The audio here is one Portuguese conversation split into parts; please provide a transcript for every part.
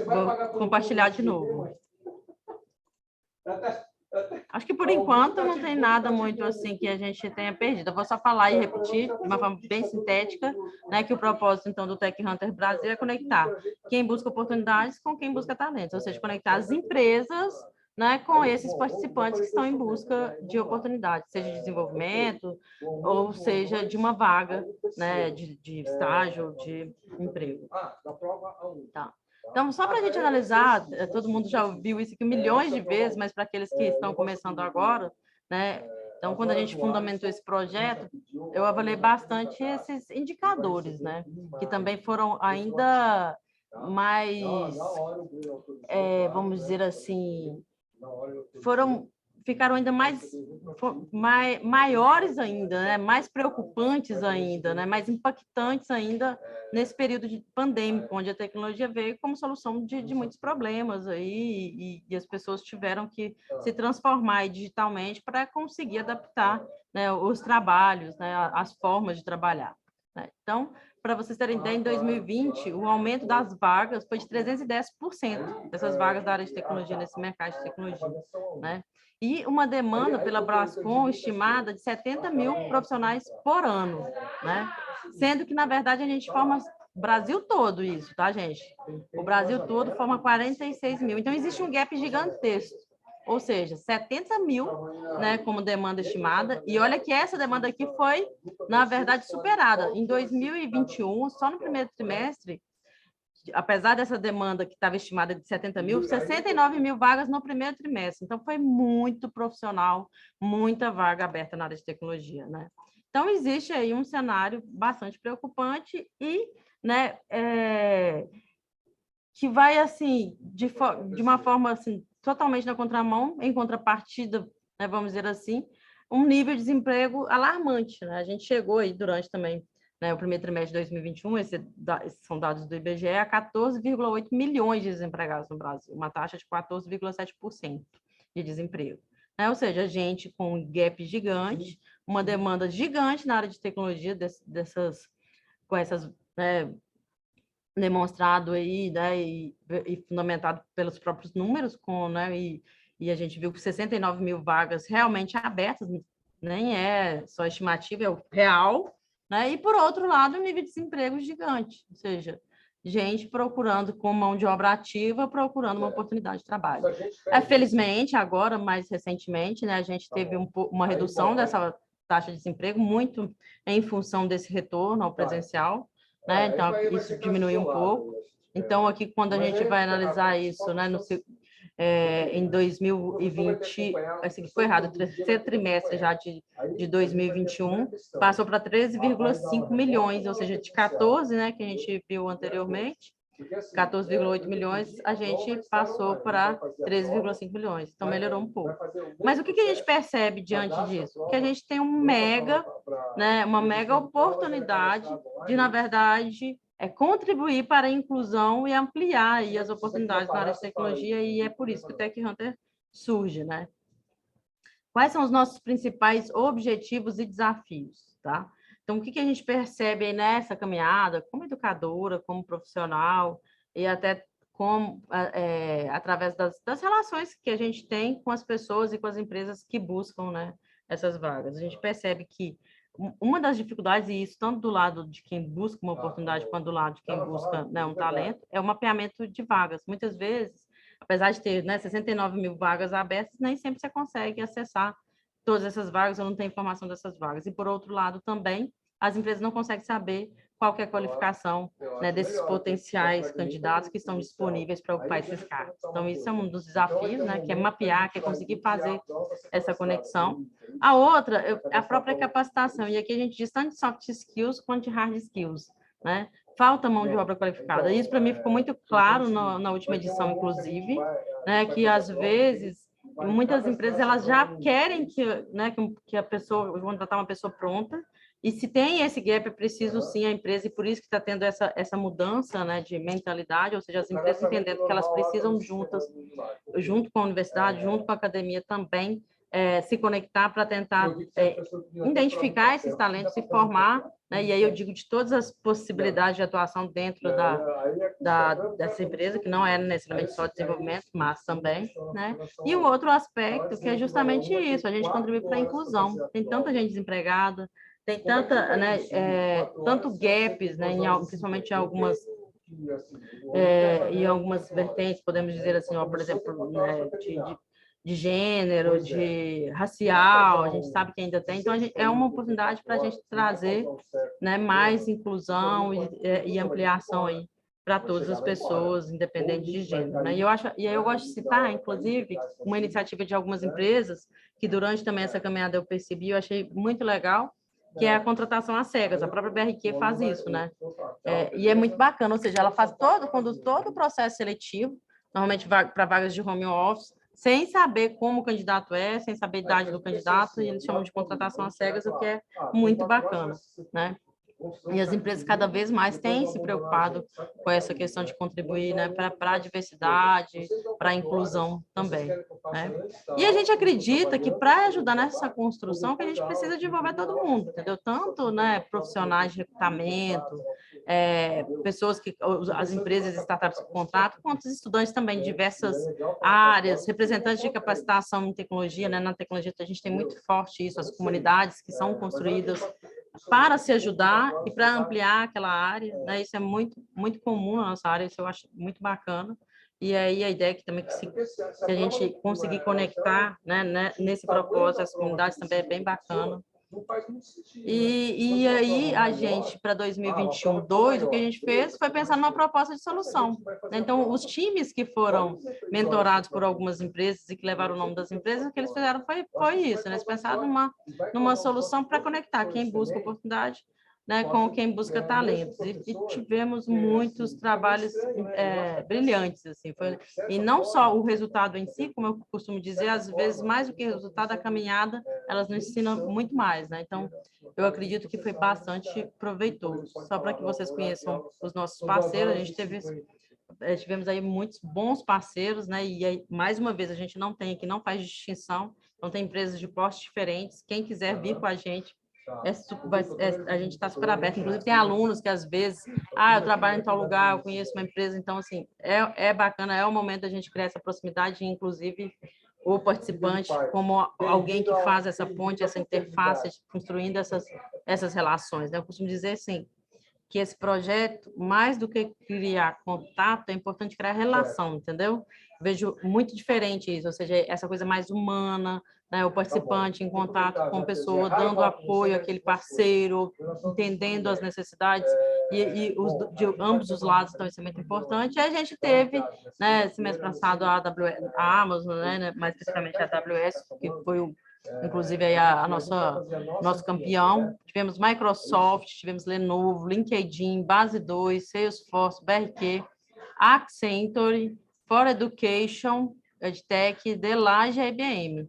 Vou compartilhar de novo. Acho que, por enquanto, não tem nada muito assim que a gente tenha perdido. Eu vou só falar e repetir de uma forma bem sintética, né, que o propósito, então, do Tech Hunter Brasil é conectar quem busca oportunidades com quem busca talentos, ou seja, conectar as empresas, né, com esses participantes que estão em busca de oportunidades, seja de desenvolvimento ou seja de uma vaga, né, de estágio, de emprego. Tá. Então, só para a gente analisar, todo mundo já ouviu isso aqui milhões de vezes, mas para aqueles que estão começando agora, né? Então, quando a gente fundamentou esse projeto, eu avaliei bastante esses indicadores, né? Que também foram ainda mais, vamos dizer assim, ficaram ainda maiores ainda, né? Mais preocupantes ainda, né? Mais impactantes ainda nesse período de pandêmico, onde a tecnologia veio como solução de muitos problemas aí, e as pessoas tiveram que se transformar digitalmente para conseguir adaptar, né, os trabalhos, né, as formas de trabalhar, né? Então, para vocês terem ideia, em 2020, o aumento das vagas foi de 310%, dessas vagas da área de tecnologia, nesse mercado de tecnologia, né? E uma demanda pela Brascom estimada de 70 mil profissionais por ano, né? Sendo que, na verdade, a gente forma o Brasil todo isso, tá, gente? O Brasil todo forma 46 mil. Então, existe um gap gigantesco. Ou seja, 70 mil, né, como demanda estimada. E olha que essa demanda aqui foi, na verdade, superada. Em 2021, só no primeiro trimestre, apesar dessa demanda que estava estimada de 70 mil, 69 mil vagas no primeiro trimestre. Então, foi muito profissional, muita vaga aberta na área de tecnologia, né? Então, existe aí um cenário bastante preocupante e, né, que vai, assim, de uma forma, assim, totalmente na contramão, em contrapartida, né, vamos dizer assim, um nível de desemprego alarmante, né? A gente chegou aí durante também, né, o primeiro trimestre de 2021, esses são dados do IBGE, a 14,8 milhões de desempregados no Brasil, uma taxa de 14,7% de desemprego, né? Ou seja, a gente com um gap gigante, uma demanda gigante na área de tecnologia, com essas, né, demonstrado aí, né, e fundamentado pelos próprios números, né, e a gente viu que 69 mil vagas realmente abertas, nem é só estimativa, é o real, né, e por outro lado, o nível de desemprego gigante, ou seja, gente procurando com mão de obra ativa, procurando uma oportunidade de trabalho. Felizmente, agora, mais recentemente, né, a gente teve uma redução dessa taxa de desemprego, muito em função desse retorno ao presencial, né? Então, isso diminuiu um pouco. Então, aqui, quando a gente vai analisar isso, né, em 2020, esse aqui foi errado, o terceiro trimestre já de 2021, passou para 13,5 milhões, ou seja, de 14, né, que a gente viu anteriormente, 14,8 milhões, a gente passou para 13,5 milhões. Então, melhorou um pouco. Mas o que a gente percebe diante disso? Que a gente tem uma mega oportunidade de, na verdade, contribuir para a inclusão e ampliar aí as oportunidades na área de tecnologia, e é por isso que o Tech Hunter surge, né? Quais são os nossos principais objetivos e desafios, tá? Então, o que a gente percebe aí nessa caminhada, como educadora, como profissional, e até através das relações que a gente tem com as pessoas e com as empresas que buscam, né, essas vagas. A gente percebe que uma das dificuldades, e isso tanto do lado de quem busca uma oportunidade quanto do lado de quem busca, né, um talento, é o mapeamento de vagas. Muitas vezes, apesar de ter, né, 69 mil vagas abertas, nem sempre você consegue acessar todas essas vagas ou não tem informação dessas vagas. E, por outro lado, também, as empresas não conseguem saber qual que é a qualificação, né, desses potenciais candidatos que estão disponíveis para ocupar esses cargos. Então, isso é um dos desafios, né, que é mapear, que é conseguir fazer essa conexão. A outra é a própria capacitação, e aqui a gente diz tanto de soft skills quanto de hard skills, né? Falta mão de obra qualificada. Isso, para mim, ficou muito claro na última edição, inclusive, né, que, às vezes, muitas empresas elas já querem que a pessoa, contratar uma pessoa pronta, e se tem esse gap, é preciso sim a empresa, e por isso que está tendo essa mudança, né, de mentalidade, ou seja, as empresas entendendo que elas precisam juntas, junto com a universidade, junto com a academia também, se conectar para tentar identificar esses talentos, se formar, né? E aí eu digo de todas as possibilidades de atuação dentro dessa empresa, que não é necessariamente só desenvolvimento, mas também, né? E o outro aspecto, que é justamente isso, a gente contribui para a inclusão. Tem tanta gente desempregada, tem tanta, né, tanto gaps, né, principalmente em algumas vertentes, podemos dizer assim, ó, por exemplo, né, de gênero, de racial, a gente sabe que ainda tem, então é uma oportunidade para a gente trazer, né, mais inclusão e ampliação aí para todas as pessoas, independente de gênero, né? E aí eu gosto de citar, inclusive, uma iniciativa de algumas empresas que durante também essa caminhada eu percebi, eu achei muito legal, que é a contratação às cegas. A própria BRQ faz isso, né? E é muito bacana, ou seja, ela conduz todo o processo seletivo, normalmente para vagas de home office, sem saber como o candidato sem saber a idade do candidato, e eles chamam de contratação às cegas, o que é muito bacana, né? E as empresas cada vez mais têm se preocupado com essa questão de contribuir, né, para a diversidade, para a inclusão também, né? E a gente acredita que para ajudar nessa construção que a gente precisa de envolver todo mundo, entendeu? Tanto, né, profissionais de recrutamento, pessoas que as empresas e startups que contratam, quanto os estudantes também de diversas áreas, representantes de capacitação em tecnologia, né? Na tecnologia a gente tem muito forte isso, as comunidades que são construídas para se ajudar e para ampliar aquela área, né? Isso é muito, muito comum na nossa área, isso eu acho muito bacana. E aí a ideia é que também que a gente conseguir conectar, né, nesse propósito, as comunidades também é bem bacana. E aí a gente, para 2021-2, o que a gente fez foi pensar numa proposta de solução. Então, os times que foram mentorados por algumas empresas e que levaram o nome das empresas, o que eles fizeram foi isso, né? Eles pensaram numa solução para conectar quem busca oportunidade, né, com quem busca talentos. E tivemos muitos trabalhos brilhantes, assim. E não só o resultado em si, como eu costumo dizer, às vezes, mais do que o resultado da caminhada, elas nos ensinam muito mais, né? Então, eu acredito que foi bastante proveitoso. Só para que vocês conheçam os nossos parceiros, a gente tivemos aí muitos bons parceiros, né? E aí, mais uma vez, a gente não faz distinção, então tem empresas de portes diferentes. Quem quiser vir com a gente, a gente está super aberto. Inclusive, tem alunos que às vezes, eu trabalho em tal lugar, eu conheço uma empresa, então, assim, é bacana, é o momento da gente criar essa proximidade, inclusive o participante como alguém que faz essa ponte, essa interface, construindo essas relações, né? Eu costumo dizer, assim, que esse projeto, mais do que criar contato, é importante criar relação, entendeu? Vejo muito diferente isso, ou seja, essa coisa mais humana, né? O participante em contato com a pessoa, dando apoio àquele parceiro, entendendo as necessidades, de ambos os lados, então isso é muito importante. E a gente teve, né, esse mês passado, a Amazon, né, mais especificamente a AWS, que foi inclusive aí nosso campeão. Tivemos Microsoft, tivemos Lenovo, LinkedIn, Base 2, Salesforce, BRQ, Accenture, For Education, EdTech, Delage e IBM.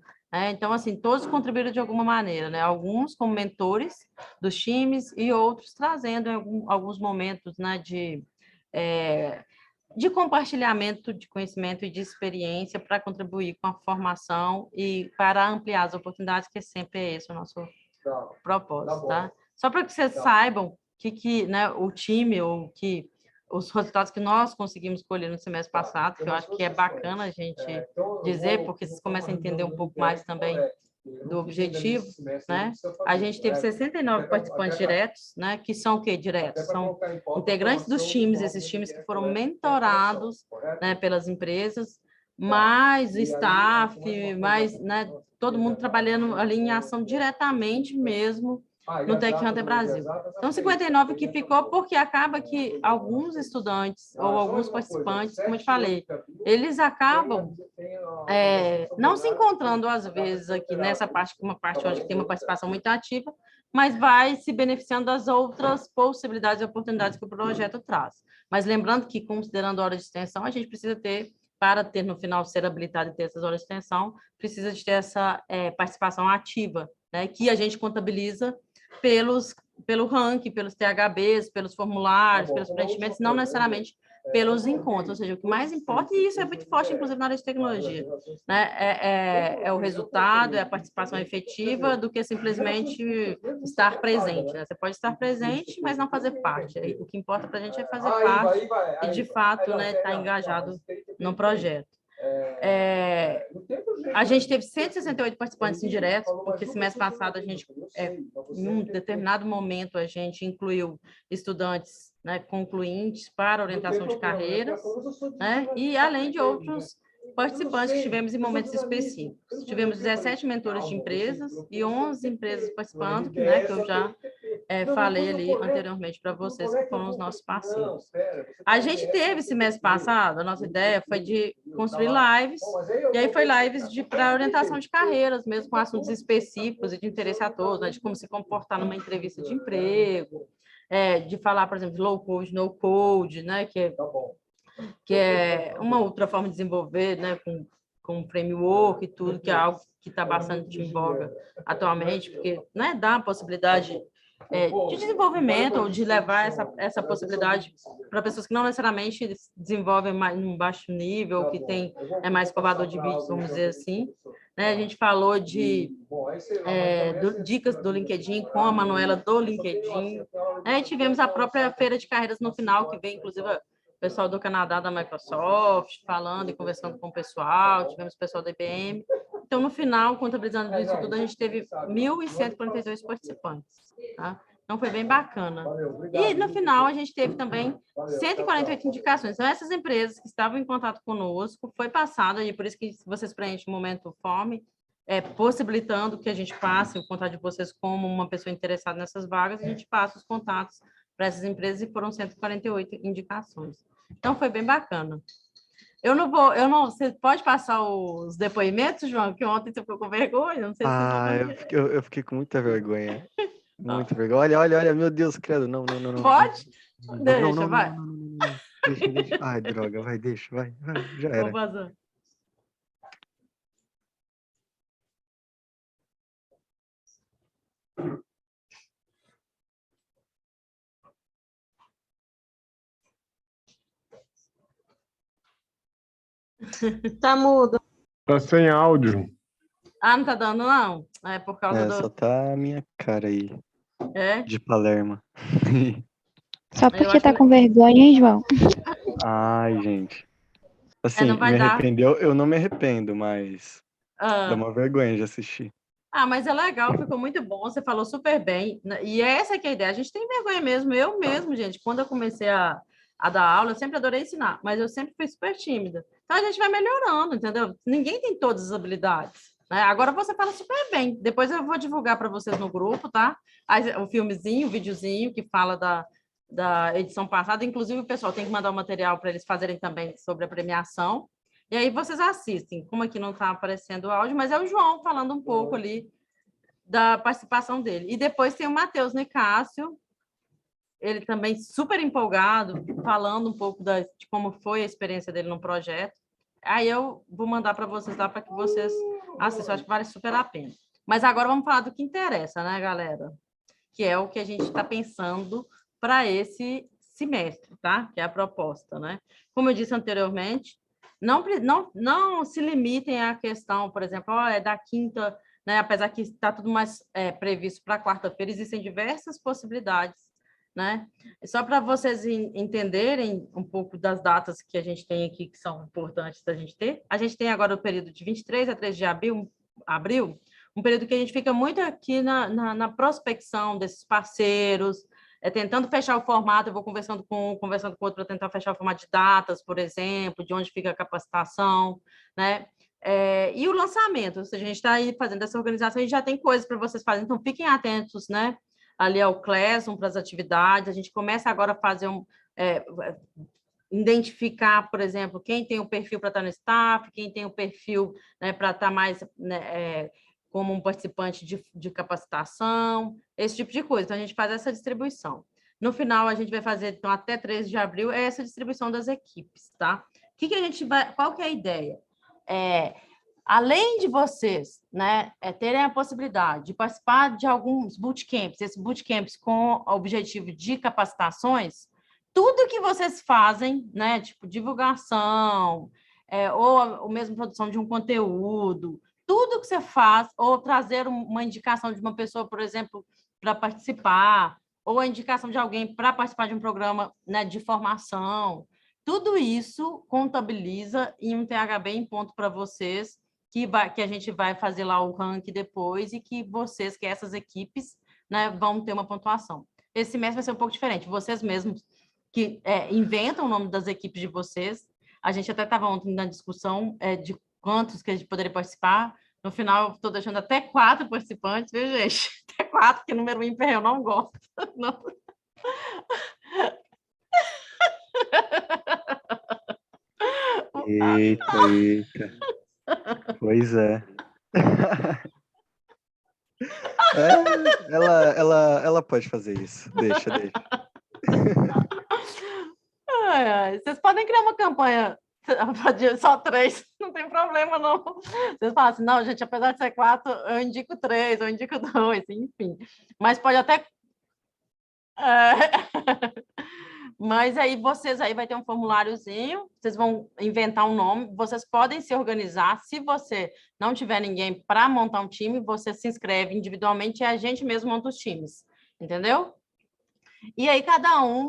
Então, assim, todos contribuíram de alguma maneira, né? Alguns como mentores dos times e outros trazendo em alguns momentos, né, de compartilhamento de conhecimento e de experiência para contribuir com a formação e para ampliar as oportunidades, que sempre é esse o nosso propósito, tá? Só para que vocês saibam né, o time, ou que os resultados que nós conseguimos colher no semestre passado, que eu acho que é bacana a gente dizer, porque vocês começam a entender um pouco mais também do objetivo, né? A gente teve 69 participantes diretos, né? Que são o quê? Diretos? São integrantes dos times, esses times que foram mentorados, né, pelas empresas, mais staff, mais, né, todo mundo trabalhando ali em ação diretamente mesmo no Tech Hunter Brasil. Então, 59 que ficou porque acaba que alguns estudantes ou alguns participantes, como eu te falei, eles acabam não se encontrando, às vezes, aqui nessa parte, uma parte onde tem uma participação muito ativa, mas vai se beneficiando das outras possibilidades e oportunidades que o projeto traz. Mas lembrando que, considerando a hora de extensão, a gente precisa ter, para ter no final ser habilitado e ter essas horas de extensão, precisa de ter essa participação ativa, né, que a gente contabiliza pelo ranking, pelos THBs, pelos formulários, pelos preenchimentos, não necessariamente pelos encontros, ou seja, o que mais importa, e isso é muito forte, inclusive, na área de tecnologia, né? É o resultado, é a participação efetiva do que simplesmente estar presente, né? Você pode estar presente, mas não fazer parte. O que importa para a gente é fazer parte e, de fato, né, estar engajado no projeto. A gente teve 168 participantes indiretos, porque semestre passado em um determinado momento, a gente incluiu estudantes, né, concluintes para orientação de carreiras, né, e além de outros participantes que tivemos em momentos específicos. Tivemos 17 mentores de empresas e 11 empresas participando, né, que eu já falei ali anteriormente para vocês, que foram os nossos parceiros. A gente teve, esse mês passado, a nossa ideia foi de construir lives, e aí foi lives para orientação de carreiras, mesmo com assuntos específicos e de interesse a todos, né, de como se comportar numa entrevista de emprego, de falar, por exemplo, de low code, no code, né, que é uma outra forma de desenvolver, né, com framework e tudo, que é algo que está bastante em voga atualmente, porque, né, dá a possibilidade de desenvolvimento ou de levar essa possibilidade para pessoas que não necessariamente desenvolvem mais num baixo nível, que tem mais escovador de vídeos, vamos dizer assim. Né? A gente falou de dicas do LinkedIn com a Manuela do LinkedIn. E tivemos a própria feira de carreiras no final, que veio, inclusive, o pessoal do Canadá, da Microsoft, falando e conversando com o pessoal, tivemos o pessoal da IBM. Então, no final, contabilizando isso tudo, a gente teve 1.142 participantes. Tá? Então, foi bem bacana. E, no final, a gente teve também 148 indicações. Então, essas empresas que estavam em contato conosco, foi passado, e por isso que vocês preenchem o momento fome, possibilitando que a gente passe o contato de vocês como uma pessoa interessada nessas vagas, a gente passa os contatos para essas empresas e foram 148 indicações. Então, foi bem bacana. Você pode passar os depoimentos, João, que ontem você ficou com vergonha? Não sei se eu fiquei com muita vergonha. Muita vergonha. Olha, meu Deus, credo. Não. Pode? Deixa, vai. Não. Deixa. Ai, droga, vai, deixa, vai, já era. Vou fazer. Tá mudo. Tá sem áudio. Não tá dando, não? É por causa do... Só tá a minha cara aí. É? De Palermo. Só porque tá com vergonha, hein, João? Ai, gente. Assim, não vai me dar. arrependeu, eu não me arrependo, mas dá uma vergonha de assistir. Mas é legal, ficou muito bom, você falou super bem. E essa que é a ideia, a gente tem vergonha mesmo, eu mesmo, gente, quando eu comecei a dar aula, eu sempre adorei ensinar, mas eu sempre fui super tímida. Então, a gente vai melhorando, entendeu? Ninguém tem todas as habilidades. Né? Agora você fala super bem. Depois eu vou divulgar para vocês no grupo, tá? O filmezinho, o videozinho que fala da edição passada. Inclusive, o pessoal tem que mandar o material para eles fazerem também sobre a premiação. E aí vocês assistem. Como aqui não está aparecendo o áudio, mas é o João falando um pouco ali da participação dele. E depois tem o Matheus Nicásio, ele também super empolgado, falando um pouco de como foi a experiência dele no projeto. Aí eu vou mandar para vocês lá para que vocês assistam. Acho que vale super a pena. Mas agora vamos falar do que interessa, né, galera? Que é o que a gente está pensando para esse semestre, tá? Que é a proposta, né? Como eu disse anteriormente, não se limitem à questão, por exemplo, da quinta, né? Apesar que está tudo mais previsto para quarta-feira, existem diversas possibilidades, né? Só para vocês entenderem um pouco das datas que a gente tem aqui, que são importantes da gente ter. A gente tem agora o período de 23 a 3 de abril, um período que a gente fica muito aqui na prospecção desses parceiros, tentando fechar o formato. Eu vou conversando com outro para tentar fechar o formato de datas, por exemplo, de onde fica a capacitação, né? E o lançamento, ou seja, a gente está aí fazendo essa organização e já tem coisas para vocês fazerem, então fiquem atentos, né? Ali ao Classroom para as atividades. A gente começa agora a fazer identificar, por exemplo, quem tem o perfil para estar no staff, quem tem o perfil, né, para estar mais, né, como um participante de capacitação, esse tipo de coisa. Então, a gente faz essa distribuição. No final, a gente vai fazer, então, até 13 de abril, essa distribuição das equipes, tá? Qual que é a ideia? Além de vocês, né, terem a possibilidade de participar de alguns bootcamps, esses bootcamps com o objetivo de capacitações, tudo que vocês fazem, né? Tipo, divulgação, ou mesmo produção de um conteúdo, tudo que você faz, ou trazer uma indicação de uma pessoa, por exemplo, para participar, ou a indicação de alguém para participar de um programa, né, de formação, tudo isso contabiliza em um THB em ponto para vocês, que a gente vai fazer lá o ranking depois e que vocês, que essas equipes, né, vão ter uma pontuação. Esse semestre vai ser um pouco diferente. Vocês mesmos que inventam o nome das equipes de vocês. A gente até estava ontem na discussão de quantos que a gente poderia participar. No final, estou deixando até 4 participantes, viu, gente? Até 4, porque número ímpar eu não gosto. Não. Eita, eita. Pois é. Ela pode fazer isso. Deixa. Vocês podem criar uma campanha só 3, não tem problema, não. Vocês falam assim, não, gente, apesar de ser 4, eu indico 3, eu indico 2, enfim. Mas pode até... Mas aí vocês aí vai ter um formuláriozinho, vocês vão inventar um nome, vocês podem se organizar. Se você não tiver ninguém para montar um time, você se inscreve individualmente e a gente mesmo monta os times, entendeu? E aí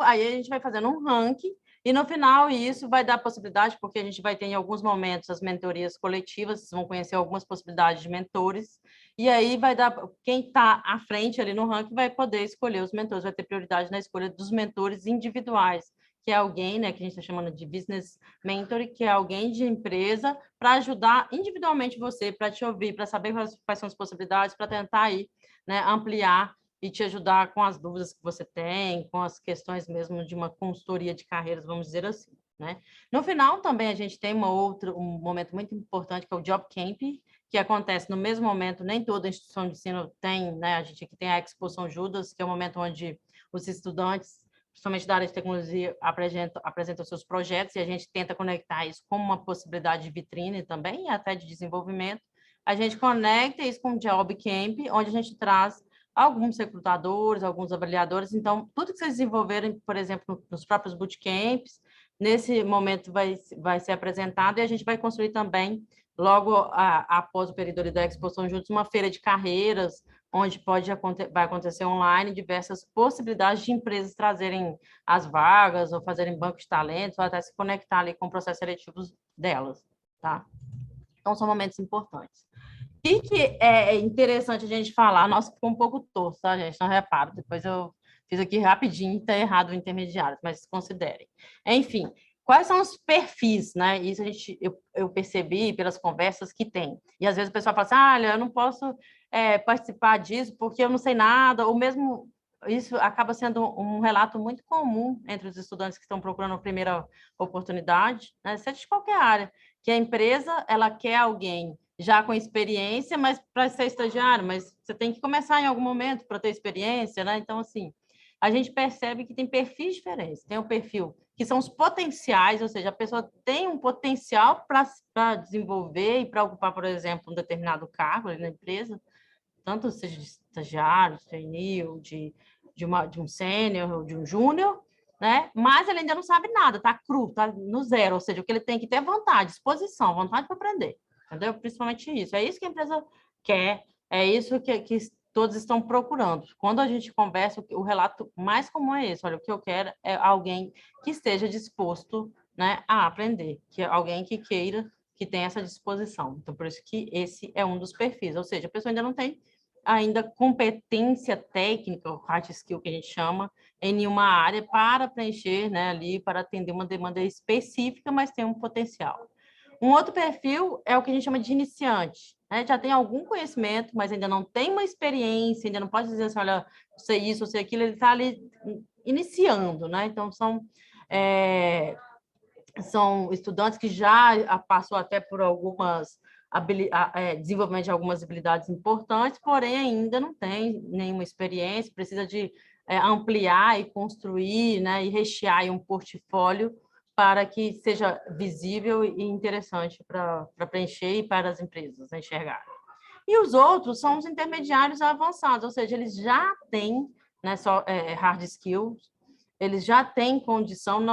aí a gente vai fazendo um ranking e no final isso vai dar possibilidade, porque a gente vai ter em alguns momentos as mentorias coletivas, vocês vão conhecer algumas possibilidades de mentores, e aí vai dar, quem está à frente ali no ranking vai poder escolher os mentores, vai ter prioridade na escolha dos mentores individuais, que é alguém, né, que a gente está chamando de business mentor, que é alguém de empresa para ajudar individualmente você, para te ouvir, para saber quais são as possibilidades, para tentar aí, né, ampliar e te ajudar com as dúvidas que você tem, com as questões mesmo de uma consultoria de carreiras, vamos dizer assim, né? No final, também, a gente tem um momento muito importante, que é o Job Camp, que acontece no mesmo momento, nem toda instituição de ensino tem, né? A gente aqui tem a Expo São Judas, que é o momento onde os estudantes, principalmente da área de tecnologia, apresentam seus projetos, e a gente tenta conectar isso com uma possibilidade de vitrine também, e até de desenvolvimento. A gente conecta isso com o Job Camp, onde a gente traz alguns recrutadores, alguns avaliadores. Então, tudo que vocês desenvolverem, por exemplo, nos próprios bootcamps, nesse momento vai ser apresentado, e a gente vai construir também, logo após o período da Expo São Judas, uma feira de carreiras, onde vai acontecer online diversas possibilidades de empresas trazerem as vagas, ou fazerem banco de talentos, ou até se conectar ali com o processo seletivo delas, tá? Então, são momentos importantes. O que é interessante a gente falar? Nossa, ficou um pouco torto, tá, gente? Não reparo. Depois eu fiz aqui rapidinho, está errado o intermediário, mas considerem. Enfim, quais são os perfis, né? Isso eu percebi pelas conversas que tem. E às vezes o pessoal fala assim, olha, eu não posso participar disso porque eu não sei nada, ou mesmo isso acaba sendo um relato muito comum entre os estudantes que estão procurando a primeira oportunidade, né? Seja de qualquer área, que a empresa ela quer alguém já com experiência, mas para ser estagiário, mas você tem que começar em algum momento para ter experiência, né? Então, assim, a gente percebe que tem perfis diferentes. Tem o perfil que são os potenciais, ou seja, a pessoa tem um potencial para desenvolver e para ocupar, por exemplo, um determinado cargo ali na empresa, tanto seja de estagiário, de trainee, ou de um sênior ou de um júnior, né? Mas ele ainda não sabe nada, está cru, está no zero, ou seja, o que ele tem que ter é vontade, disposição, vontade para aprender. Entendeu? Principalmente isso. É isso que a empresa quer, é isso que todos estão procurando. Quando a gente conversa, o relato mais comum é esse. Olha, o que eu quero é alguém que esteja disposto, né, a aprender, que é alguém que queira, que tenha essa disposição. Então, por isso que esse é um dos perfis. Ou seja, a pessoa ainda não tem competência técnica, o hard skill que a gente chama, em nenhuma área para preencher, né, ali, para atender uma demanda específica, mas tem um potencial. Um outro perfil é o que a gente chama de iniciante, né? Já tem algum conhecimento, mas ainda não tem uma experiência, ainda não pode dizer assim, olha, eu sei isso, eu sei aquilo, ele está ali iniciando, né? Então, são estudantes que já passou até por desenvolvimento de algumas habilidades importantes, porém ainda não tem nenhuma experiência, precisa de ampliar e construir, né? E rechear aí um portfólio para que seja visível e interessante para preencher e para as empresas enxergarem. E os outros são os intermediários avançados, ou seja, eles já têm, né, hard skills, eles já têm condição,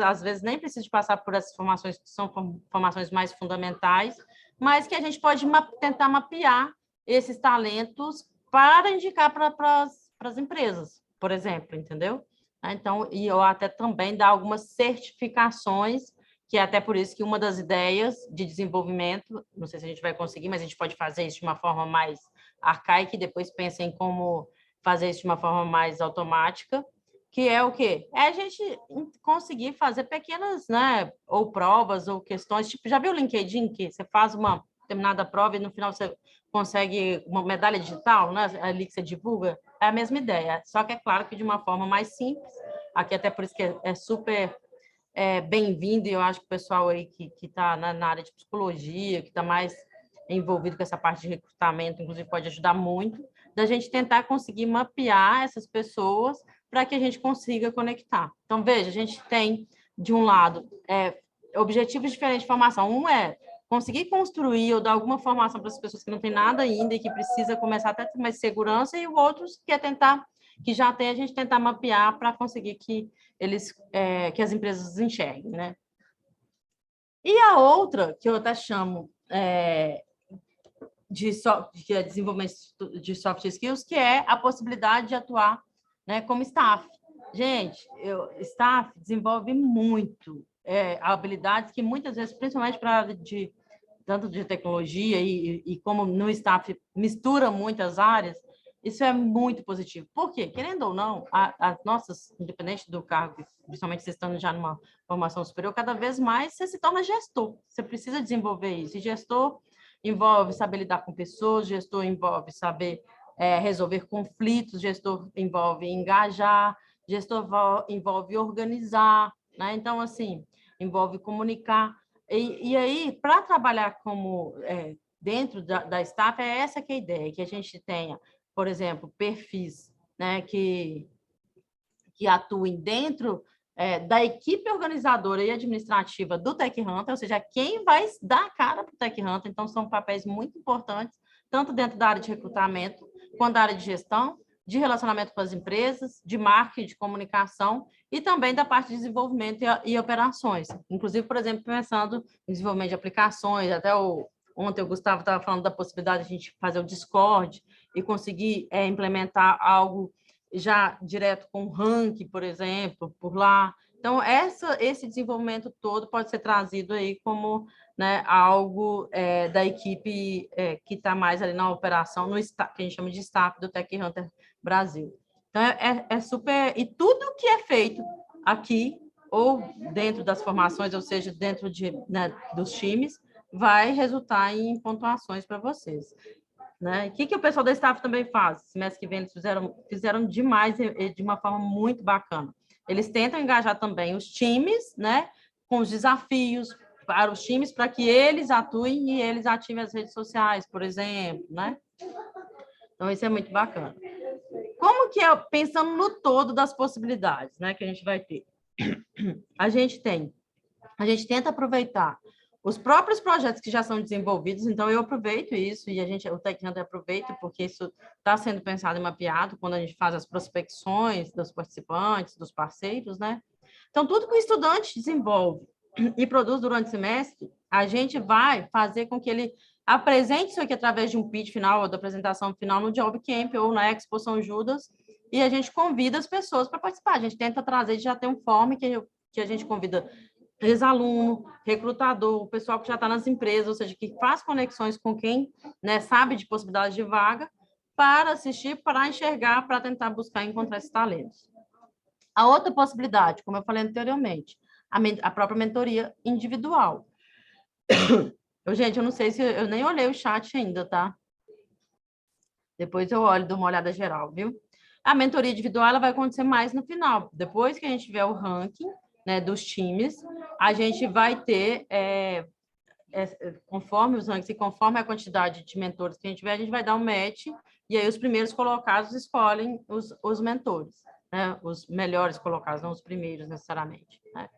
às vezes nem precisa de passar por essas formações que são formações mais fundamentais, mas que a gente pode tentar mapear esses talentos para indicar para as empresas, por exemplo, entendeu? Então, e eu até também dar algumas certificações, que é até por isso que uma das ideias de desenvolvimento, não sei se a gente vai conseguir, mas a gente pode fazer isso de uma forma mais arcaica e depois pensa em como fazer isso de uma forma mais automática, que é o quê? É a gente conseguir fazer pequenas, né, ou provas ou questões, tipo, já viu o LinkedIn, que você faz uma determinada prova e no final você consegue uma medalha digital, né, ali que você divulga? É a mesma ideia, só que é claro que de uma forma mais simples, aqui até por isso que é super bem-vindo, e eu acho que o pessoal aí que está na área de psicologia, que está mais envolvido com essa parte de recrutamento, inclusive pode ajudar muito, da gente tentar conseguir mapear essas pessoas para que a gente consiga conectar. Então, veja, a gente tem, de um lado, objetivos diferentes de formação. Um é conseguir construir ou dar alguma formação para as pessoas que não têm nada ainda e que precisa começar até ter mais segurança, e o outro que é tentar, que já tem, a gente tentar mapear para conseguir que que as empresas enxerguem, né? E a outra, que eu até chamo que é desenvolvimento de soft skills, que é a possibilidade de atuar, né, como staff. Gente, staff desenvolve muito habilidades que muitas vezes, principalmente para a área tanto de tecnologia e como no staff mistura muitas áreas, isso é muito positivo. Por quê? Querendo ou não, as nossas, independente do cargo, principalmente você estando já numa formação superior, cada vez mais você se torna gestor. Você precisa desenvolver isso. E gestor envolve saber lidar com pessoas, gestor envolve saber resolver conflitos, gestor envolve engajar, gestor envolve organizar, né? Então, assim, envolve comunicar. E aí, para trabalhar como dentro da staff, é essa que é a ideia, que a gente tenha, por exemplo, perfis, né, que atuem dentro da equipe organizadora e administrativa do Tech Hunter, ou seja, quem vai dar a cara para o Tech Hunter. Então, são papéis muito importantes, tanto dentro da área de recrutamento, quanto da área de gestão, de relacionamento com as empresas, de marketing, de comunicação e também da parte de desenvolvimento e operações. Inclusive, por exemplo, pensando em desenvolvimento de aplicações, até ontem o Gustavo estava falando da possibilidade de a gente fazer o Discord e conseguir implementar algo já direto com ranking, por exemplo, por lá. Então, esse desenvolvimento todo pode ser trazido aí como, né, algo da equipe que está mais ali na operação, no staff, que a gente chama de staff do Tech Hunter Brasil. Então, é super... E tudo que é feito aqui, ou dentro das formações, ou seja, dentro né, dos times, vai resultar em pontuações para vocês. Né? O que o pessoal da staff também faz? Semestre que vem eles fizeram demais e de uma forma muito bacana. Eles tentam engajar também os times, né, com os desafios para os times, para que eles atuem e eles ativem as redes sociais, por exemplo, né? Então, isso é muito bacana. Como que é, pensando no todo das possibilidades, né, que a gente vai ter? A gente tenta aproveitar os próprios projetos que já são desenvolvidos, então eu aproveito isso e o Tech Hunter aproveita, porque isso está sendo pensado e mapeado quando a gente faz as prospecções dos participantes, dos parceiros, né? Então, tudo que o estudante desenvolve e produz durante o semestre, a gente vai fazer com que ele apresente isso aqui através de um pitch final ou da apresentação final no Job Camp ou na Expo São Judas, e a gente convida as pessoas para participar. A gente tenta trazer, já tem um form que a gente convida ex-aluno, recrutador, o pessoal que já está nas empresas, ou seja, que faz conexões com quem, né, sabe de possibilidades de vaga, para assistir, para enxergar, para tentar buscar e encontrar esses talentos. A outra possibilidade, como eu falei anteriormente, a própria mentoria individual. Gente, eu não sei se eu nem olhei o chat ainda, tá? Depois eu olho, dou uma olhada geral, viu? A mentoria individual ela vai acontecer mais no final. Depois que a gente tiver o ranking, né, dos times, a gente vai ter, conforme os rankings e conforme a quantidade de mentores que a gente tiver, a gente vai dar um match, e aí os primeiros colocados escolhem os mentores, né? Os melhores colocados, não os primeiros necessariamente, né?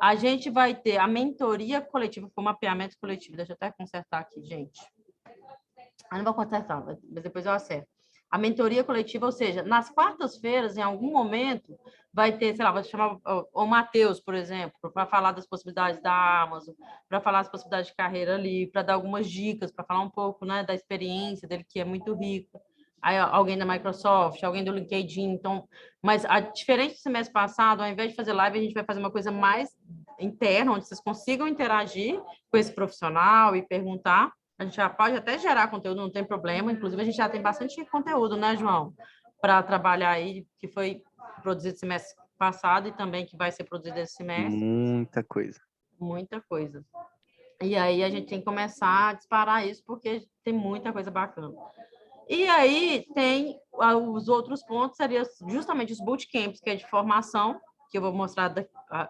A gente vai ter a mentoria coletiva, com mapeamento coletivo. Deixa eu até consertar aqui, gente. Não vou consertar, mas depois eu acerto. A mentoria coletiva, ou seja, nas quartas-feiras, em algum momento, vai ter, sei lá, vai chamar o Matheus, por exemplo, para falar das possibilidades da Amazon, para falar das possibilidades de carreira ali, para dar algumas dicas, para falar um pouco, né, da experiência dele, que é muito rica. Aí alguém da Microsoft, alguém do LinkedIn. Então, mas a diferente do semestre passado, ao invés de fazer live, a gente vai fazer uma coisa mais interna, onde vocês consigam interagir com esse profissional e perguntar. A gente já pode até gerar conteúdo, não tem problema. Inclusive, a gente já tem bastante conteúdo, né, João? Para trabalhar aí, que foi produzido semestre passado e também que vai ser produzido esse semestre. Muita coisa. Muita coisa. E aí a gente tem que começar a disparar isso, porque tem muita coisa bacana. E aí tem os outros pontos, seriam justamente os bootcamps, que é de formação, que eu vou mostrar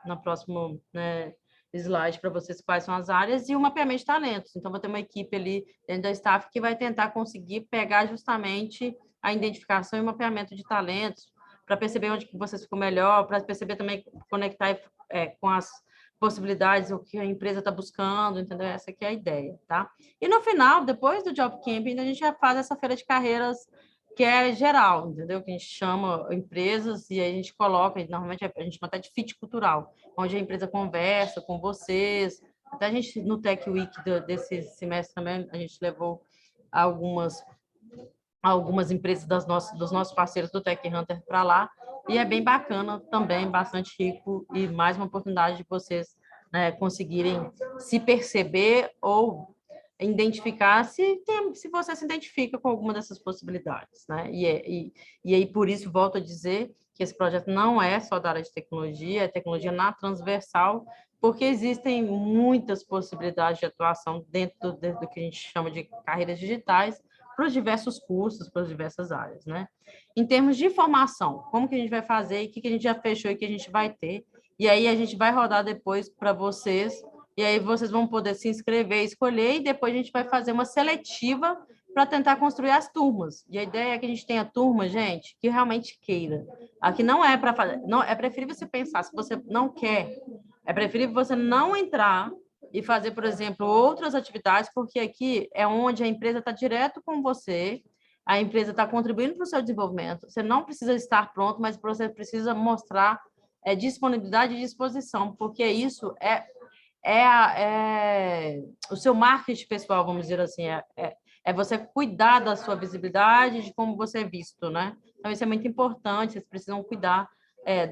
na próxima, né, slide para vocês quais são as áreas, e o mapeamento de talentos. Então, vou ter uma equipe ali dentro da staff que vai tentar conseguir pegar justamente a identificação e o mapeamento de talentos, para perceber onde que vocês ficam melhor, para perceber também, conectar com as possibilidades, o que a empresa está buscando, entendeu? Essa aqui é a ideia, tá? E no final, depois do Job Camping, a gente já faz essa feira de carreiras que é geral, entendeu? Que a gente chama empresas e aí a gente coloca, normalmente a gente chama até de fit cultural, onde a empresa conversa com vocês. Até a gente, no Tech Week desse semestre também, a gente levou algumas empresas dos nossos parceiros do Tech Hunter para lá, e é bem bacana também, bastante rico, e mais uma oportunidade de vocês, né, conseguirem se perceber ou identificar se você se identifica com alguma dessas possibilidades, né? E aí, por isso, volto a dizer que esse projeto não é só da área de tecnologia, é tecnologia na transversal, porque existem muitas possibilidades de atuação dentro do que a gente chama de carreiras digitais, para os diversos cursos, para as diversas áreas, né? Em termos de formação, como que a gente vai fazer, e o que a gente já fechou e o que a gente vai ter, e aí a gente vai rodar depois para vocês, e aí vocês vão poder se inscrever, escolher, e depois a gente vai fazer uma seletiva para tentar construir as turmas. E a ideia é que a gente tenha turma, gente, que realmente queira. Aqui não é para fazer, não, é preferível você pensar, se você não quer, é preferível você não entrar e fazer, por exemplo, outras atividades, porque aqui é onde a empresa está direto com você, a empresa está contribuindo para o seu desenvolvimento. Você não precisa estar pronto, mas você precisa mostrar disponibilidade e disposição, porque isso é o seu marketing pessoal, vamos dizer assim, é você cuidar da sua visibilidade, de como você é visto, né? Então, isso é muito importante, vocês precisam cuidar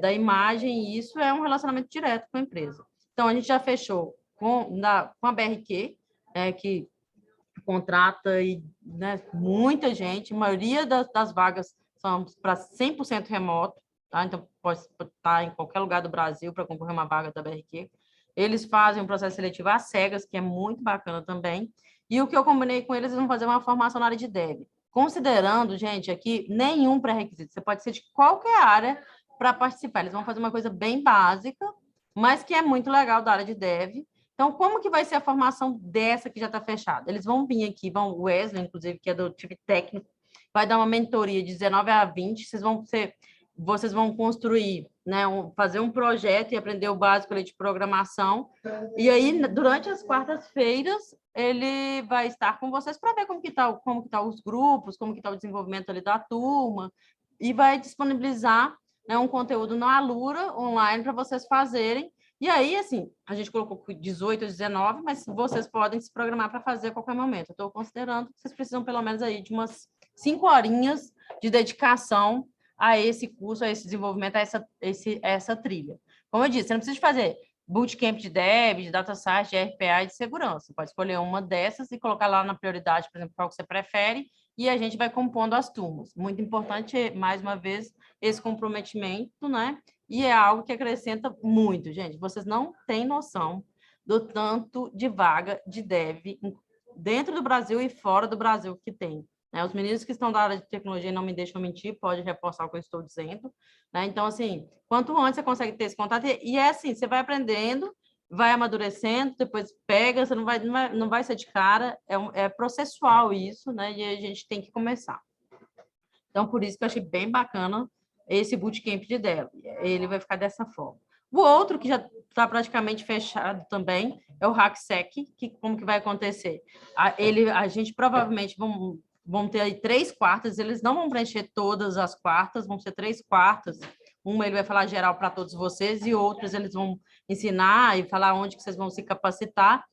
da imagem, e isso é um relacionamento direto com a empresa. Então, a gente já fechou com a BRQ, que contrata né, muita gente, a maioria das vagas são para 100% remoto, tá? Então, pode estar em qualquer lugar do Brasil para concorrer uma vaga da BRQ. Eles fazem um processo seletivo às cegas, que é muito bacana também, e o que eu combinei com eles, vão fazer uma formação na área de dev. Considerando, gente, aqui, nenhum pré-requisito, você pode ser de qualquer área para participar, eles vão fazer uma coisa bem básica, mas que é muito legal da área de dev. Então, como que vai ser a formação dessa que já está fechada? Eles vão vir aqui, o Wesley, inclusive, que é do time técnico, vai dar uma mentoria de 19 a 20, vocês vão construir, né, fazer um projeto e aprender o básico ali de programação, e aí, durante as quartas-feiras, ele vai estar com vocês para ver como que tá os grupos, como que está o desenvolvimento ali da turma, e vai disponibilizar, né, um conteúdo na Alura, online, para vocês fazerem. E aí, assim, a gente colocou 18 a 19, mas vocês podem se programar para fazer a qualquer momento. Eu estou considerando que vocês precisam, pelo menos, aí de umas 5 horinhas de dedicação a esse curso, a esse desenvolvimento, a essa trilha. Como eu disse, você não precisa fazer bootcamp de dev, de data science, de RPA e de segurança. Você pode escolher uma dessas e colocar lá na prioridade, por exemplo, qual que você prefere, e a gente vai compondo as turmas. Muito importante, mais uma vez, esse comprometimento, né? E é algo que acrescenta muito, gente. Vocês não têm noção do tanto de vaga de dev dentro do Brasil e fora do Brasil que tem. Né? Os meninos que estão da área de tecnologia não me deixam mentir, pode reforçar o que eu estou dizendo. Né? Então, assim, quanto antes você consegue ter esse contato, e é assim, você vai aprendendo, vai amadurecendo, depois pega, você não vai ser de cara, é processual isso, né? E a gente tem que começar. Então, por isso que eu achei bem bacana esse bootcamp de dev. Ele vai ficar dessa forma. O outro, que já está praticamente fechado também, é o HackSec, que como que vai acontecer? A gente provavelmente vão ter aí 3 quartas, eles não vão preencher todas as quartas, vão ser 3 quartas, Uma ele vai falar geral para todos vocês e outros eles vão ensinar e falar onde que vocês vão se capacitar.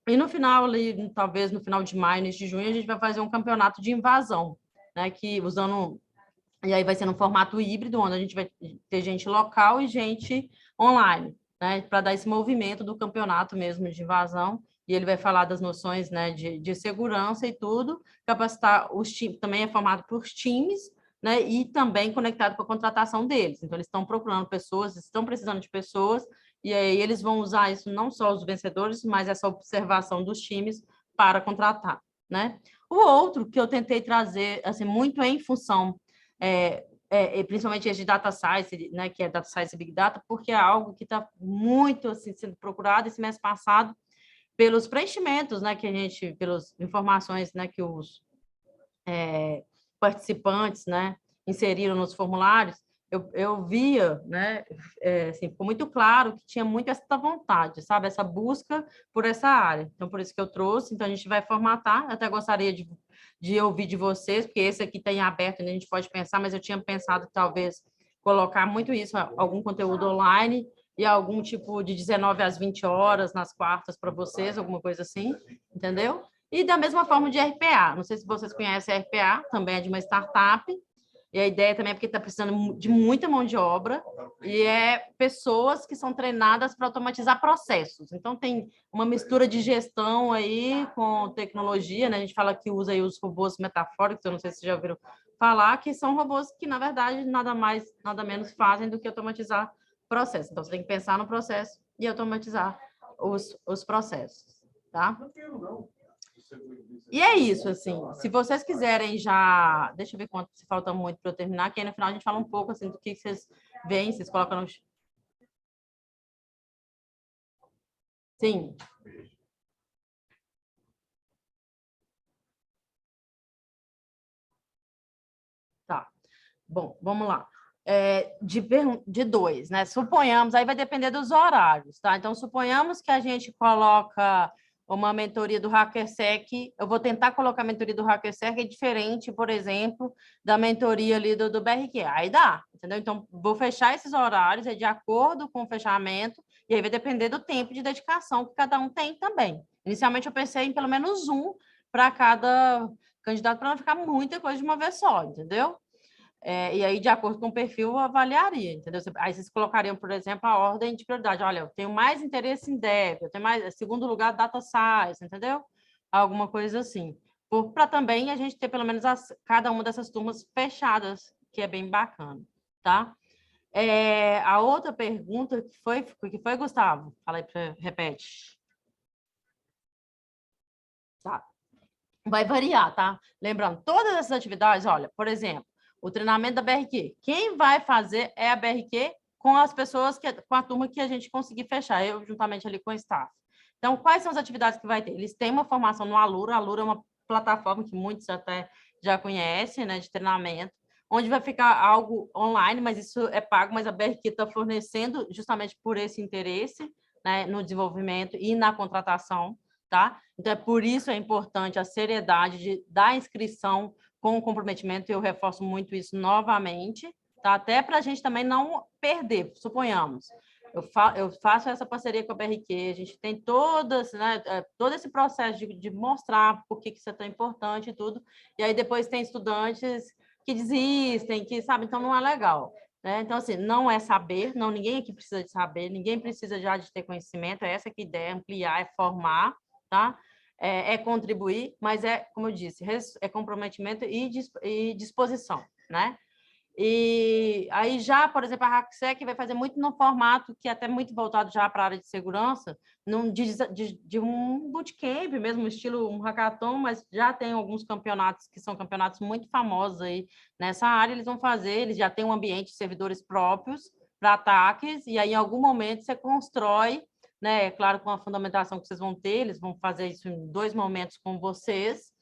E no final, ali, talvez no final de maio, início de junho, a gente vai fazer um campeonato de invasão, né? Que usando. E aí vai ser no formato híbrido, onde a gente vai ter gente local e gente online, né? Para dar esse movimento do campeonato mesmo de invasão. E ele vai falar das noções, né, de segurança e tudo, capacitar os times, também é formado por times, né? E também conectado com a contratação deles. Então, eles estão procurando pessoas, estão precisando de pessoas, e aí eles vão usar isso não só os vencedores, mas essa observação dos times para contratar, né? O outro que eu tentei trazer, assim, muito em função, principalmente esse de data science, né, que é data science e big data, porque é algo que está muito assim, sendo procurado esse mês passado pelos preenchimentos, né, que a gente, pelas informações, né, que os participantes, né, inseriram nos formulários, eu via, né, assim, ficou muito claro que tinha muito essa vontade, sabe, essa busca por essa área. Então, por isso que eu trouxe. Então, a gente vai formatar. Eu até gostaria de ouvir de vocês, porque esse aqui está em aberto, a gente pode pensar, mas eu tinha pensado talvez colocar muito isso, algum conteúdo online e algum tipo de 19 às 20 horas nas quartas para vocês, alguma coisa assim, entendeu? E da mesma forma de RPA. Não sei se vocês conhecem a RPA, também é de uma startup. E a ideia também é porque está precisando de muita mão de obra e pessoas que são treinadas para automatizar processos. Então, tem uma mistura de gestão aí com tecnologia, né? A gente fala que usa aí os robôs metafóricos, eu não sei se vocês já ouviram falar, que são robôs que, na verdade, nada mais, nada menos fazem do que automatizar processos. Então, você tem que pensar no processo e automatizar os processos, tá? E é isso, assim, se vocês quiserem já... Deixa eu ver quanto se falta muito para eu terminar, que aí no final a gente fala um pouco, assim, do que vocês veem, vocês colocam no... Sim. Tá. Bom, vamos lá. De dois, né? Suponhamos, aí vai depender dos horários, tá? Então, suponhamos que a gente coloca uma mentoria do HackerSec, eu vou tentar colocar a mentoria do HackerSec é diferente, por exemplo, da mentoria ali do BRQ. Aí dá, entendeu? Então, vou fechar esses horários, de acordo com o fechamento, e aí vai depender do tempo de dedicação que cada um tem também. Inicialmente, eu pensei em pelo menos um para cada candidato, para não ficar muita coisa de uma vez só, entendeu? E aí, de acordo com o perfil, eu avaliaria, entendeu? Aí vocês colocariam, por exemplo, a ordem de prioridade. Olha, eu tenho mais interesse em Dev, eu tenho mais, segundo lugar, Data Science, entendeu? Alguma coisa assim. Para também a gente ter, pelo menos, cada uma dessas turmas fechadas, que é bem bacana, tá? A outra pergunta que foi, Gustavo? Fala aí, repete. Tá. Vai variar, tá? Lembrando, todas essas atividades, olha, por exemplo, o treinamento da BRQ. Quem vai fazer é a BRQ com as pessoas, com a turma que a gente conseguir fechar, eu juntamente ali com o staff. Então, quais são as atividades que vai ter? Eles têm uma formação no Alura. A Alura é uma plataforma que muitos até já conhecem, né, de treinamento, onde vai ficar algo online, mas isso é pago, mas a BRQ está fornecendo justamente por esse interesse, né, no desenvolvimento e na contratação, tá? Então, por isso é importante a seriedade da inscrição com o comprometimento, e eu reforço muito isso novamente, tá? Até para a gente também não perder, suponhamos. Eu faço essa parceria com a BRQ, a gente tem né, todo esse processo de mostrar por que isso é tão importante e tudo, e aí depois tem estudantes que desistem, que, sabe, então não é legal. Né? Então, assim, não é saber, não, ninguém aqui precisa de saber, ninguém precisa já de ter conhecimento, é essa que a ideia, é ampliar, é formar, tá? Contribuir, mas como eu disse, é comprometimento e disposição, né? E aí já, por exemplo, a HackSec vai fazer muito no formato que é até muito voltado já para a área de segurança, de um bootcamp, mesmo estilo um hackathon, mas já tem alguns campeonatos que são campeonatos muito famosos aí nessa área, eles vão fazer, eles já têm um ambiente de servidores próprios para ataques, e aí em algum momento você constrói, né? É claro, com a fundamentação que vocês vão ter, eles vão fazer isso em 2 momentos com vocês,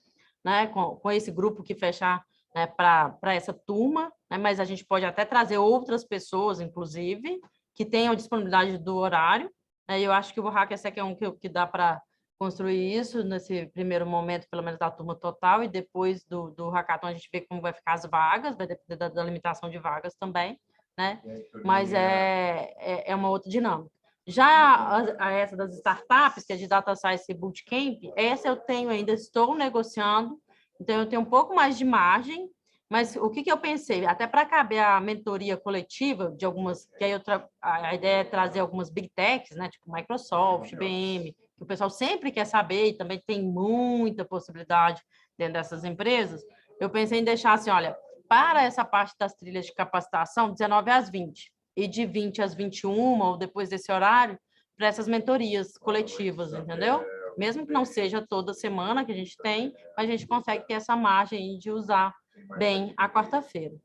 né? Com esse grupo que fechar, né, para essa turma, né? Mas a gente pode até trazer outras pessoas, inclusive, que tenham disponibilidade do horário. Né? Eu acho que o HackerSec é um que dá para construir isso nesse primeiro momento, pelo menos da turma total, e depois do hackathon a gente vê como vai ficar as vagas, vai depender da limitação de vagas também, né? Mas é uma outra dinâmica. Já essa das startups, que é de Data Science Bootcamp, essa eu tenho ainda, estou negociando, então eu tenho um pouco mais de margem, mas o que eu pensei? Até para caber a mentoria coletiva de algumas, que aí a ideia é trazer algumas big techs, né? Tipo Microsoft, IBM, que o pessoal sempre quer saber e também tem muita possibilidade dentro dessas empresas. Eu pensei em deixar assim, olha, para essa parte das trilhas de capacitação, 19 às 20, e de 20 às 21, ou depois desse horário, para essas mentorias coletivas, entendeu? Mesmo que não seja toda semana que a gente tem, a gente consegue ter essa margem de usar bem a quarta-feira.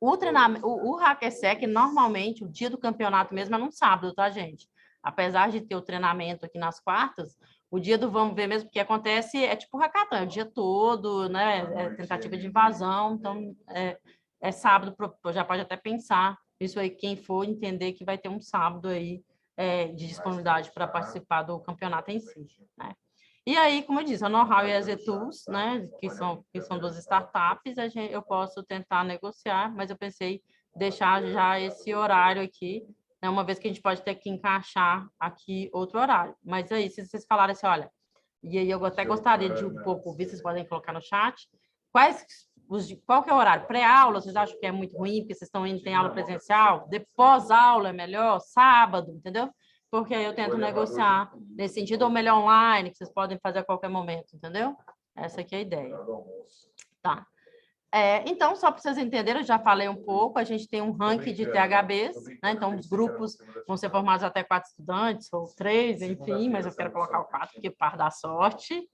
O treinamento, o HackerSec, normalmente, o dia do campeonato mesmo é num sábado, tá, gente? Apesar de ter o treinamento aqui nas quartas, o dia do vamos ver mesmo, porque acontece, é tipo hackathon, é o dia todo, né? É tentativa de invasão, então é sábado, já pode até pensar, isso aí, quem for entender que vai ter um sábado aí de disponibilidade para participar do campeonato em si, né? E aí, como eu disse, a Know-how e a Z-Tools, né, que são duas startups, eu posso tentar negociar, mas eu pensei deixar já esse horário aqui, né, uma vez que a gente pode ter que encaixar aqui outro horário. Mas aí, se vocês falarem assim, olha, e aí eu até gostaria de um pouco ouvir, vocês podem colocar no chat, qual que é o horário? Pré-aula, vocês acham que é muito ruim, porque vocês estão indo, tem aula presencial? Depois aula é melhor? Sábado, entendeu? Porque aí eu tento negociar nesse sentido, ou melhor online, que vocês podem fazer a qualquer momento, entendeu? Essa aqui é a ideia. Tá. Então, só para vocês entenderem, eu já falei um pouco, a gente tem um ranking de THBs, né? Então, os grupos vão ser formados até 4 estudantes, ou 3, enfim, mas eu quero colocar o 4, porque par da sorte.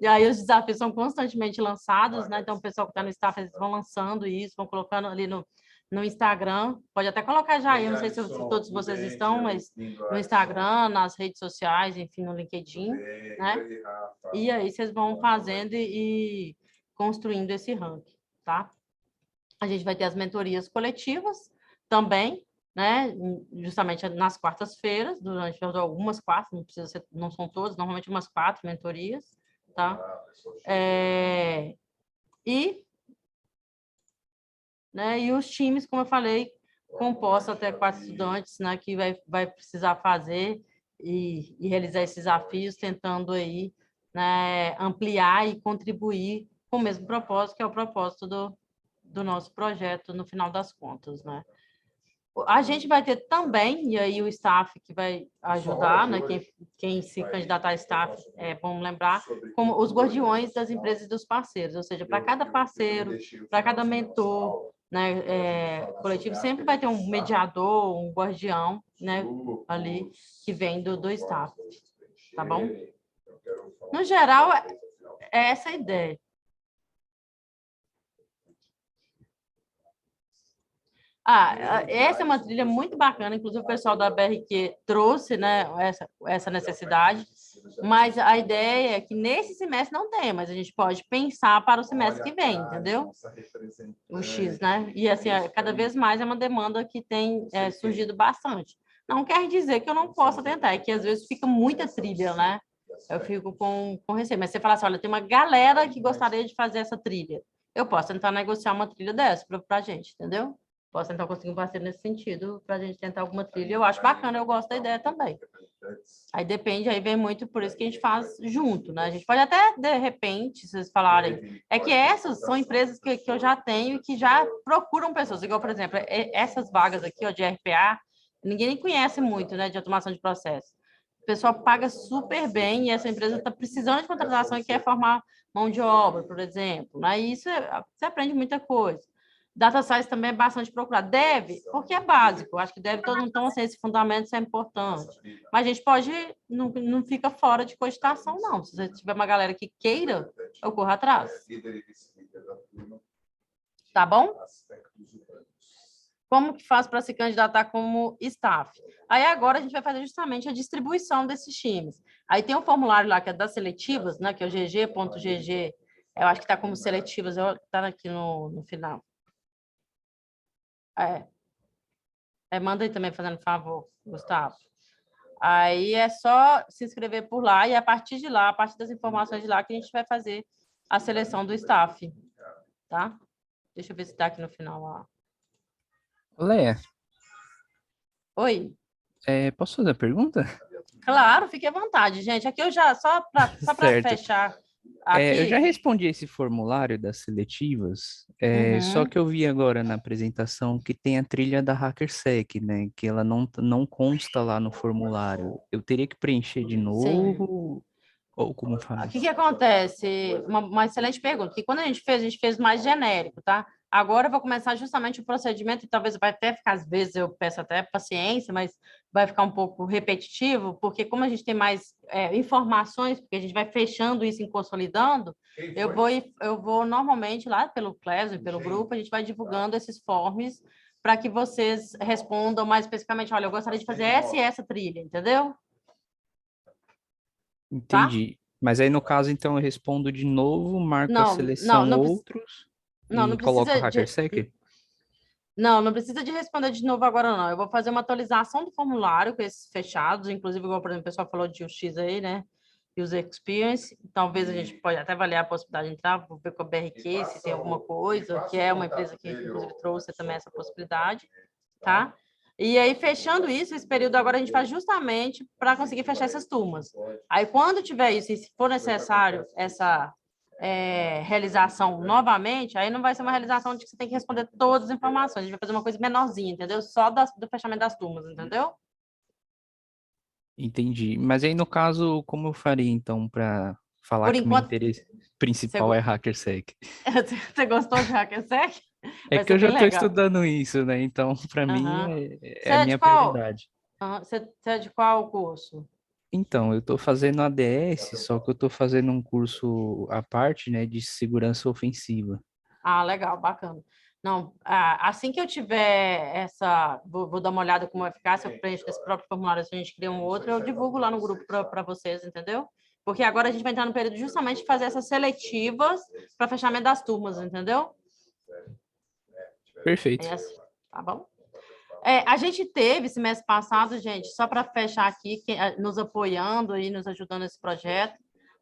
E aí os desafios são constantemente lançados, né? Então, o pessoal que está no staff, eles vão lançando isso, vão colocando ali no Instagram, pode até colocar já, eu não sei se todos vocês estão, mas no Instagram, nas redes sociais, enfim, no LinkedIn, né? E aí vocês vão fazendo e construindo esse ranking, tá? A gente vai ter as mentorias coletivas também, né? Justamente nas quartas-feiras, durante algumas quartas, não são todas, normalmente umas 4 mentorias, tá? E os times, como eu falei, compostos até 4 estudantes, né, que vai precisar fazer e realizar esses desafios, tentando aí, né, ampliar e contribuir com o mesmo propósito, que é o propósito do nosso projeto, no final das contas, né? A gente vai ter também, e aí o staff que vai ajudar, né, quem se candidatar a staff, vamos lembrar, como os guardiões das empresas e dos parceiros, ou seja, para cada parceiro, para cada mentor, né, coletivo, sempre vai ter um mediador, um guardião, né, ali, que vem do staff, tá bom? No geral, é essa a ideia. Essa é uma trilha muito bacana, inclusive o pessoal da BRQ trouxe, né, essa necessidade, mas a ideia é que nesse semestre não tem, mas a gente pode pensar para o semestre que vem, entendeu? O X, né? E assim, cada vez mais é uma demanda que tem surgido bastante. Não quer dizer que eu não possa tentar, é que às vezes fica muita trilha, né? Eu fico com receio, mas você fala assim, olha, tem uma galera que gostaria de fazer essa trilha. Eu posso tentar negociar uma trilha dessa para a gente, entendeu? Posso tentar conseguir um parceiro nesse sentido para a gente tentar alguma trilha. Eu acho bacana, eu gosto da ideia também. Aí depende, aí vem muito por isso que a gente faz junto, né? A gente pode até, de repente, se vocês falarem, que essas são empresas que eu já tenho e que já procuram pessoas. Igual, por exemplo, essas vagas aqui, ó, de RPA, ninguém nem conhece muito, né, de automação de processo. O pessoal paga super bem e essa empresa está precisando de contratação e quer formar mão de obra, por exemplo, né? E isso você aprende muita coisa. Data Science também é bastante procurado. Deve, porque é básico. Acho que deve todo mundo, então, assim, esse fundamento é importante. Mas a gente pode, não fica fora de cogitação, não. Se você tiver uma galera que queira, eu corro atrás. Tá bom? Como que faz para se candidatar como staff? Aí agora a gente vai fazer justamente a distribuição desses times. Aí tem um formulário lá que é das seletivas, né, que é o gg.gg. Eu acho que está como seletivas, está aqui no final. Manda aí também, fazendo favor, Gustavo. Aí é só se inscrever por lá e a partir de lá, a partir das informações de lá, que a gente vai fazer a seleção do staff, tá? Deixa eu ver se está aqui no final, ó. Leia, Oi. posso fazer a pergunta? Claro, fique à vontade, gente. Aqui eu já, só para Certo. fechar Eu já aqui. respondi esse formulário das seletivas, só Uhum, que eu vi agora na apresentação que tem a trilha da HackerSec, né? Que ela não consta lá no formulário. Eu teria que preencher de sim. novo? Ou como O que faz? que acontece? Uma excelente pergunta. Que quando a gente fez mais genérico, tá? Agora eu vou começar justamente o procedimento, e talvez vai até ficar, às vezes eu peço até paciência, mas vai ficar um pouco repetitivo, porque como a gente tem mais informações, porque a gente vai fechando isso e consolidando, eu vou normalmente lá pelo Cleso e pelo grupo, a gente vai divulgando esses forms para que vocês respondam mais especificamente, olha, eu gostaria de fazer essa e essa trilha, entendeu? Tá? Entendi. Mas aí, no caso, então, eu respondo de novo, marco a Não, não, seleção não, outros não, não e coloco o precisa HackerSec? não, não precisa de responder de novo agora, não. Eu vou fazer uma atualização do formulário com esses fechados, inclusive, igual, por exemplo, o pessoal falou de UX aí, né? User Experience. Talvez a gente pode até avaliar a possibilidade de entrar, vou ver com a BRQ se tem alguma coisa, que é uma empresa que, inclusive, trouxe também essa possibilidade, tá? E aí, fechando isso, esse período agora a gente faz justamente para conseguir fechar essas turmas. Aí, quando tiver isso, e se for necessário essa realização novamente, aí não vai ser uma realização de que você tem que responder todas as informações. A gente vai fazer uma coisa menorzinha, entendeu? Só do fechamento das turmas, entendeu? Entendi. Mas aí, no caso, como eu faria, então, para falar Por que o meu enquanto, interesse você, principal é HackerSec? você gostou de HackerSec? É Vai que ser eu já bem estou legal. estudando isso, né? Então, para mim, Aham. é a minha prioridade. Você é de qual curso? Então, eu estou fazendo ADS, só que eu estou fazendo um curso à parte, né, de segurança ofensiva. Ah, legal, bacana. Não, assim que eu tiver vou dar uma olhada como vai ficar, se eu preencho esse próprio formulário, se a gente cria um outro, eu divulgo lá no grupo para vocês, entendeu? Porque agora a gente vai entrar no período justamente de fazer essas seletivas para fechamento das turmas, entendeu? É Perfeito. assim, tá bom? A gente teve esse mês passado, gente, só para fechar aqui, nos apoiando e nos ajudando nesse projeto,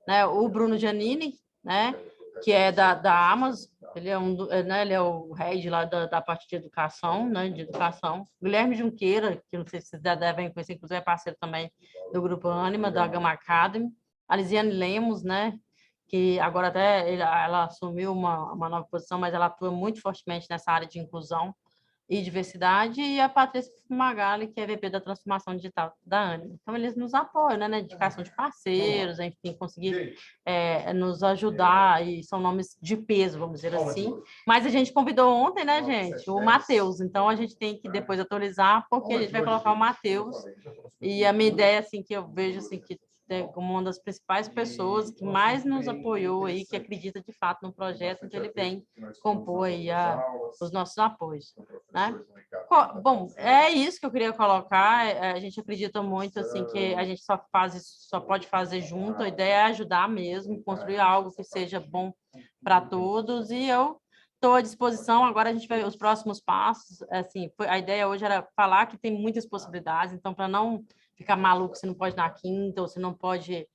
né? O Bruno Giannini, né? Que é da Amazon, ele é né? Ele é o head lá da parte de educação, né? De educação. Guilherme Junqueira, que não sei se vocês já devem conhecer, inclusive é parceiro também do Grupo Anima, da Gama Academy. A Lisiane Lemos, né? Que agora até ela assumiu uma nova posição, mas ela atua muito fortemente nessa área de inclusão e diversidade, e a Patrícia Magali, que é VP da transformação digital da Anima. Então, eles nos apoiam, né, na indicação de parceiros, enfim, conseguir nos ajudar, e são nomes de peso, vamos dizer assim. Mas a gente convidou ontem, né, gente, o Matheus, então a gente tem que depois atualizar, porque a gente vai colocar o Matheus, e a minha ideia, assim, que eu vejo, assim, que como uma das principais pessoas que mais nos apoiou aí, que acredita de fato no projeto, então ele vem compor aí os nossos apoios, né? Bom, é isso que eu queria colocar. A gente acredita muito assim que a gente só faz isso, só pode fazer junto. A ideia é ajudar mesmo, construir algo que seja bom para todos. E eu estou à disposição. Agora a gente vai os próximos passos. Assim, a ideia hoje era falar que tem muitas possibilidades. Então, para não ficar maluco, você não pode na quinta ou você não pode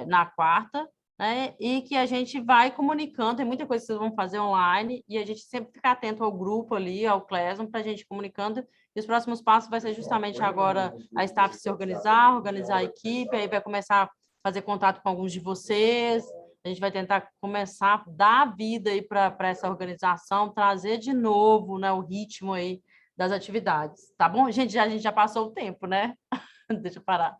na quarta, né? E que a gente vai comunicando, tem muita coisa que vocês vão fazer online, e a gente sempre ficar atento ao grupo ali, ao Classroom, para a gente comunicando, e os próximos passos vai ser justamente agora a staff se organizar, organizar a equipe, aí vai começar a fazer contato com alguns de vocês, a gente vai tentar começar a dar vida aí para essa organização, trazer de novo, né, o ritmo aí das atividades, tá bom? Gente, a gente já passou o tempo, né? Deixa eu parar.